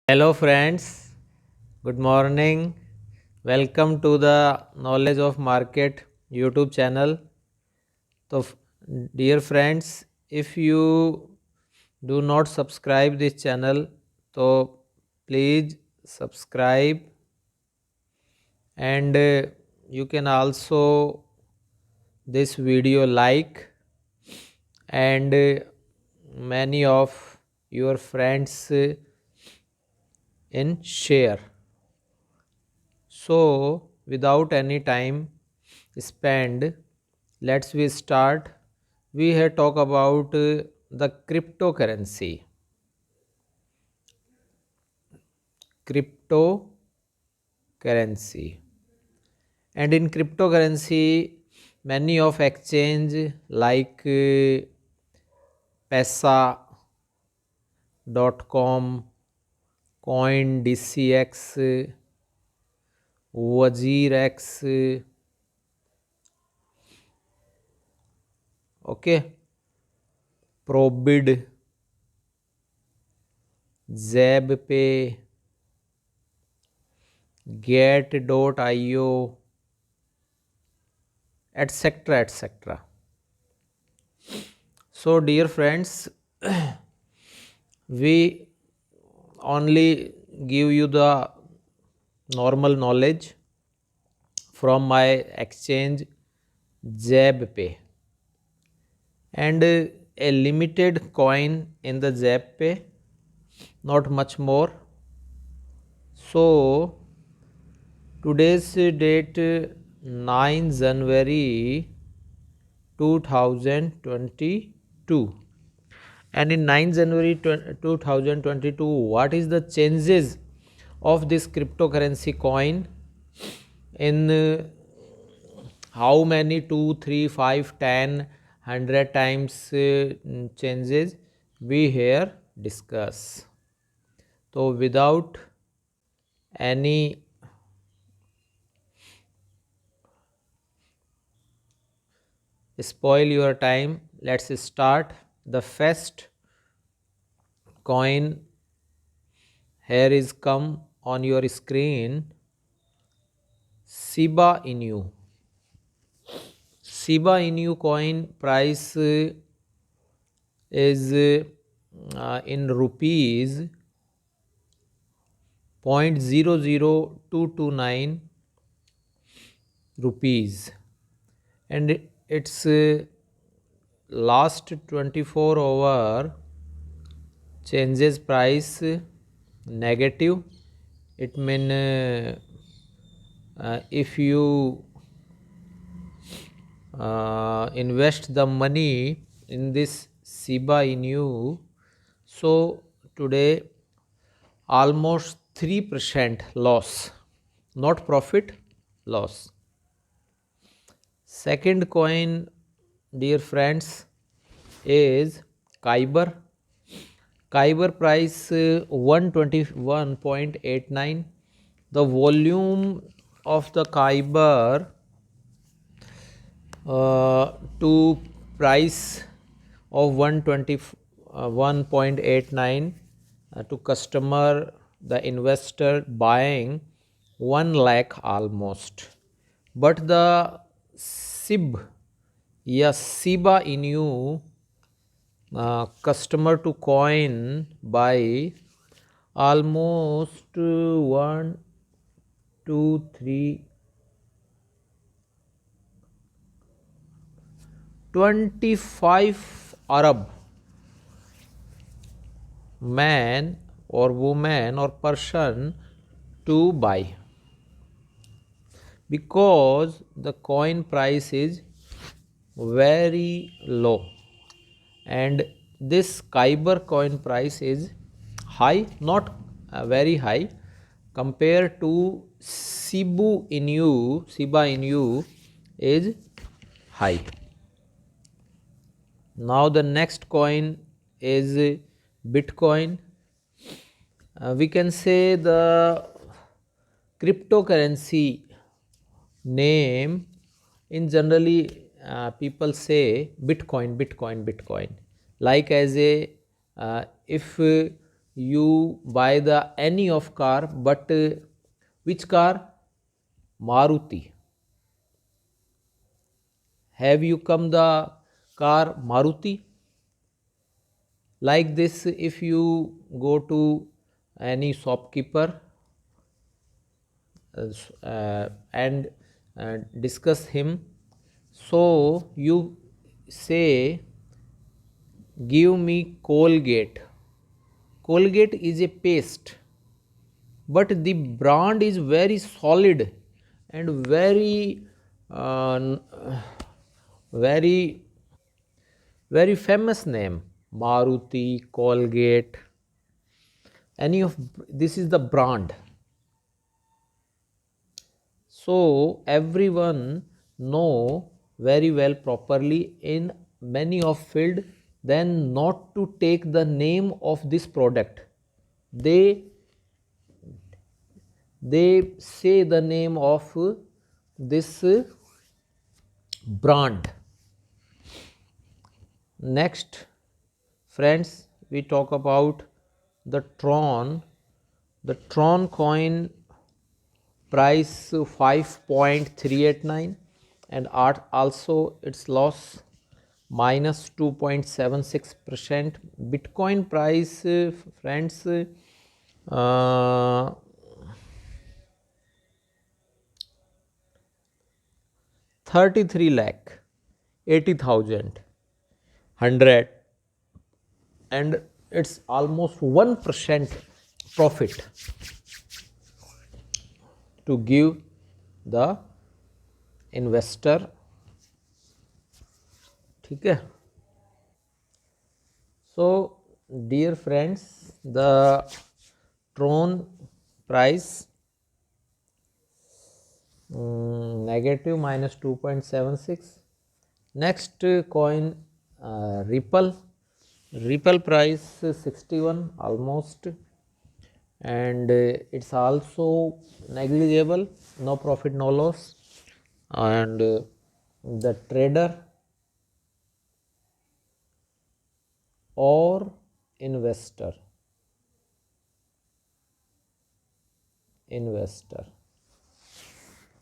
Hello, friends. Good morning. Welcome to the Knowledge of Market YouTube channel. So, dear friends, if you do not subscribe this channel, so please subscribe, and you can also this video like, and many of your friends in share. So, without any time spend, let's we start. We have talk about the cryptocurrency. Cryptocurrency. And in cryptocurrency, many of exchange like Pesa.com, CoinDCX, WazirX, okay, Probid, ZebPay, Get.io, etc. etc. So, dear friends, we only give you the normal knowledge from my exchange ZebPay, and a limited coin in the ZebPay, not much more. So, today's date 9 January 2022, and in 9 January 2022, what is the changes of this cryptocurrency coin in how many 2, 3, 5, 10, 100 times changes we here discuss. So without any spoil your time, let's start. The first coin here is come on your screen, Shiba Inu. Shiba Inu coin price is in rupees 0.00229 rupees, and its last 24 hour changes price negative. It mean if you invest the money in this Shiba Inu, so today almost 3% loss, not profit, loss. Second coin, dear friends, is Kyber. Kyber price 121.89. The volume of the Kyber to price of 121.89 to customer, the investor buying 1 lakh almost. But the Shiba Inu customer to coin by almost 1, 2, 3, 25 Arab man or woman or person to buy, because the coin price is very low, and this Kyber coin price is high, not very high compared to Shiba Inu is high. Now the next coin is Bitcoin. We can say the cryptocurrency name in generally people say Bitcoin, Bitcoin, Bitcoin. Like as a if you buy the any of car, but which car? Maruti. Have you come the car Maruti? Like this, if you go to any shopkeeper and discuss him, so you say, give me Colgate. Colgate is a paste, but the brand is very solid and uh, very very famous name. Maruti, Colgate, any of this is the brand. So everyone know very well properly in many of field then not to take the name of this product. They say the name of this brand. Next, friends, we talk about the Tron. The Tron coin price 5.389 and also its loss minus 2.76%. Bitcoin price, friends, 33 lakh 80,000 100, and it's almost 1% profit to give the investor. ठीक है. So dear friends, the Tron price negative minus 2.76. Next coin Ripple price 61 almost, and it's also negligible, no profit no loss. And the trader or investor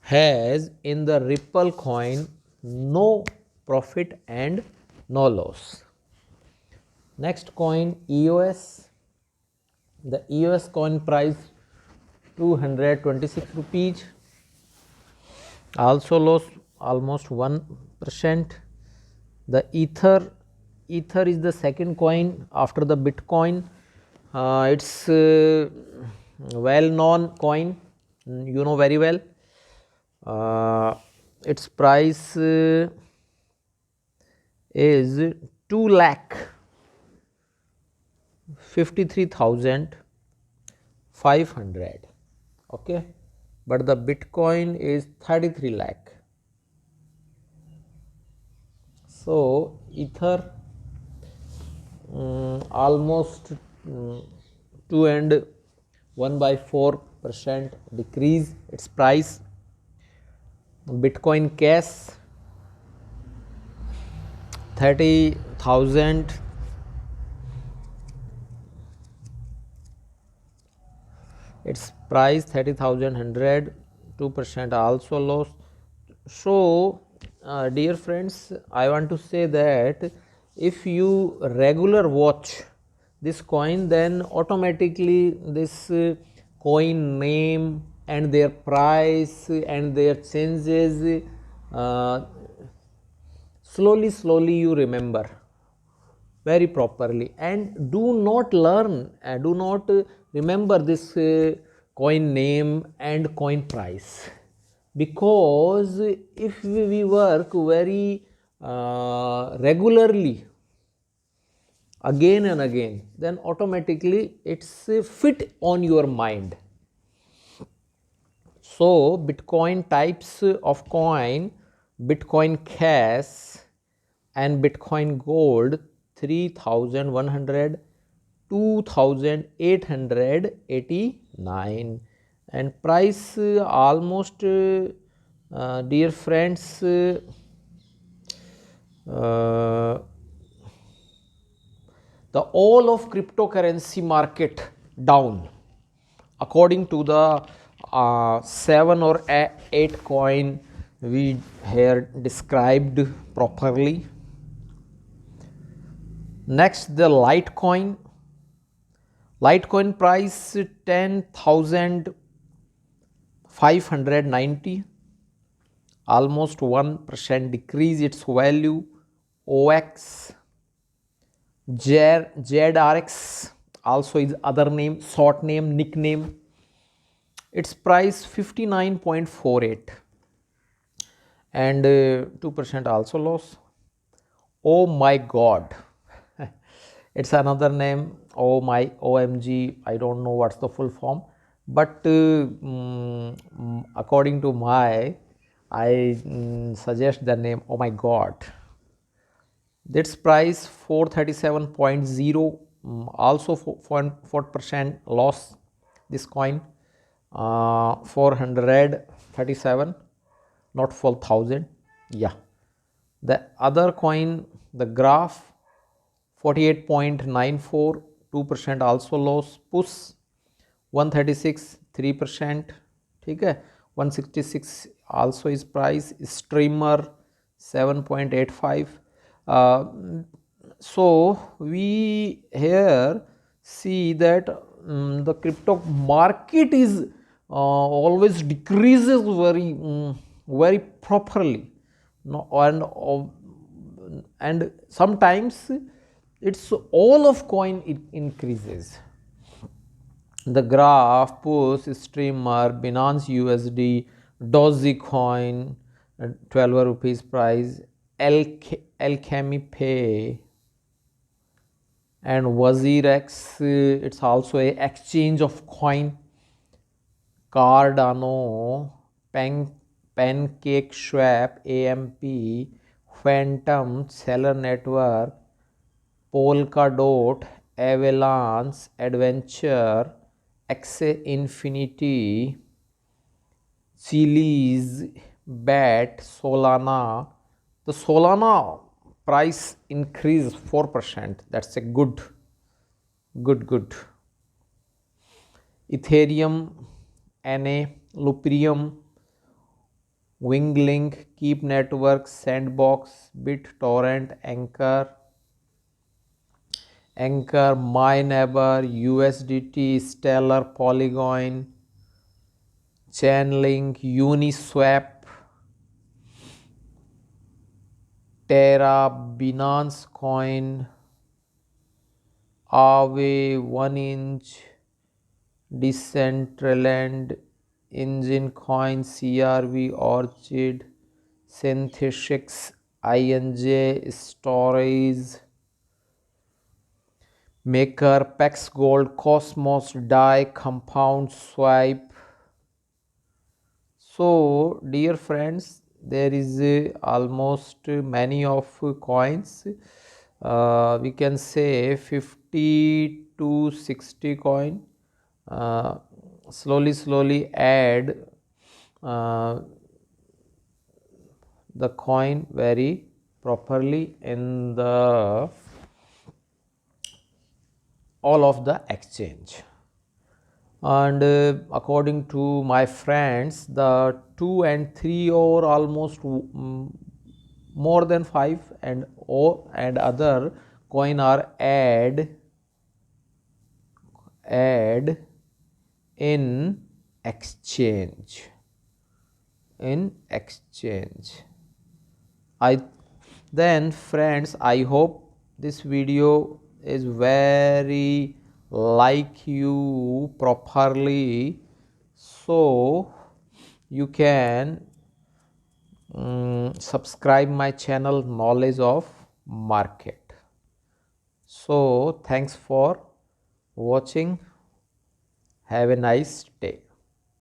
has in the Ripple coin no profit and no loss. Next coin EOS. The EOS coin price 226 rupees, also lost almost 1%. The Ether is the second coin after the Bitcoin. It's well known coin, you know very well. Its price is 2,53,500. Okay, but the Bitcoin is 33 lakh. So Ether almost 2 and 1/4% decrease its price. Bitcoin Cash 30,000. Its price 30,100, 2% also lost. So dear friends, I want to say that if you regular watch this coin, then automatically this coin name and their price and their changes slowly you remember very properly, and do not learn do not remember this coin name and coin price, because if we work very regularly again and again, then automatically it's fit on your mind. So Bitcoin types of coin: Bitcoin Cash and Bitcoin Gold 3,100, 2,889, and price almost dear friends the all of cryptocurrency market down according to the 7 or 8 coin we here described properly. Next, the Litecoin. Litecoin price 10,590, almost 1% decrease its value. OX, ZRX also is other name, short name, nickname. Its price 59.48 and 2% also loss. Oh my god, it's another name. Oh my, OMG, I don't know what's the full form, but according to I suggest the name oh my god. This price 437.0, also 4% loss this coin. 437, not 4,000. Yeah, the other coin, the Graph, 48.94, 2% also loss. Puss 136, 3%. ठीक है, 166 also is price. Streamer 7.85. So we here see that the crypto market is always decreases very properly, no, and sometimes it's all of coin it increases. The Graph, Puss, Streamer, Binance USD, Dogecoin, 12 rupees price, Alchemy Pay, and WazirX, it's also a exchange of coin. Cardano, PancakeSwap, AMP, Phantom, Seller Network, Polkadot, Avalanche, Adventure, Axie Infinity, Chiliz, BAT, Solana. The Solana price increased 4%. That's a good. Ethereum, NA, Luprium, Winglink, Keep Network, Sandbox, BitTorrent, Anchor, MyNeighbor, USDT, Stellar, Polygon, Chainlink, Uniswap, Terra, Binance Coin, Aave, 1inch, Decentraland, Engine Coin, CRV, Orchid, Synthetics, INJ, Storage, Maker, Pex Gold, Cosmos, DAI, Compound, Swipe. So dear friends, there is almost many of coins. We can say 50 to 60 coin. Slowly add the coin very properly in the all of the exchange. And according to my friends, the 2 and 3 or almost more than 5 and other coin are add in exchange. Then friends, I hope this video is very like you properly, so you can subscribe my channel Knowledge of Market. So thanks for watching. Have a nice day.